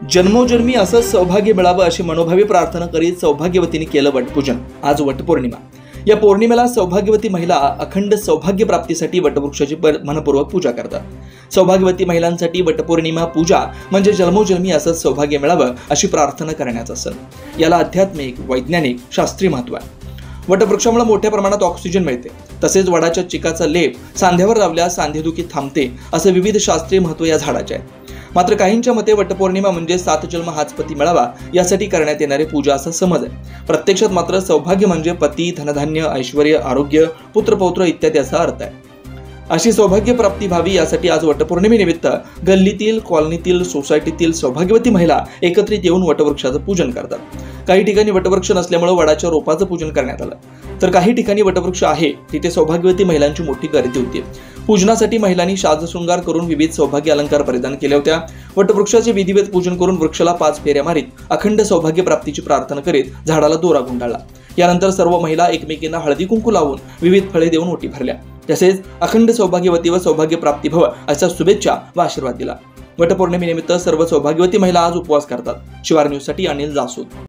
जन्मोजन्मी असंच सौभाग्य मिळावं अशी मनोभावी प्रार्थना करीत सौभाग्यवतींनी केलं वटपूजन। आज वटपौर्णिमा। या पौर्णिमेला सौभाग्यवती महिला अखंड सौभाग्य प्राप्तीसाठी वटवृक्षाची मनपूर्वक पूजा करतात। सौभाग्यवती महिलांसाठी वटपौर्णिमा पूजा म्हणजे जन्मोजन्मी असंच सौभाग्य मिळावं अशी प्रार्थना करण्याचा सण। याला आध्यात्मिक, वैज्ञानिक, शास्त्रीय महत्त्व आहे। वटवृक्षामुळे मोठ्या प्रमाणात ऑक्सिजन मिळते, तसेच वडाच्या चिकाचा लेप सांध्यावर लावल्यास सांधेदुखी थांबते, असे विविध शास्त्रीय महत्त्व या झाडाचे आहे। मात्र काहींच्या मते वटपौर्णिमा म्हणजे 7 जन्म हाच पती मिळावा यासाठी करण्यात येणारी पूजा असा समज आहे। प्रत्यक्षात मात्र सौभाग्य म्हणजे पती, धनधान्य, ऐश्वर्य, आरोग्य, पुत्रपौत्र इत्यादी असा अर्थ आहे। अशी सौभाग्य प्राप्ती व्हावी यासाठी आज वटपौर्णिमेनिमित्त गल्लीतील, कॉलनीतील, सोसायटीतील सौभाग्यवती महिला एकत्रित येऊन वटवृक्षाचं पूजन करतात। काही ठिकाणी वटवृक्ष नसल्यामुळे वडाच्या रोपाचं पूजन करण्यात आलं, तर काही ठिकाणी वटवृक्ष आहे तिथे सौभाग्यवती महिलांची मोठी गर्दी होती। पूजनासाठी महिलांनी साजशृंगार करून विविध सौभाग्य अलंकार परिधान केले होत्या। वटवृक्षाचे विधिवत पूजन करून वृक्षाला 5 फेऱ्या मारीत अखंड सौभाग्य प्राप्तीची प्रार्थना करीत झाडाला दोरा गुंडाळला। यानंतर सर्व महिला एकमेकींना हळदी कुंकू लावून विविध फळे देऊन ओटी भरल्या, तसेच अखंड सौभाग्यवती व सौभाग्य प्राप्ती भव अशा शुभेच्छा व आशीर्वाद दिला। वटपौर्णिमेनिमित्त सर्व सौभाग्यवती महिला आज उपवास करतात। शिवार न्यूजसाठी अनिल जासूद।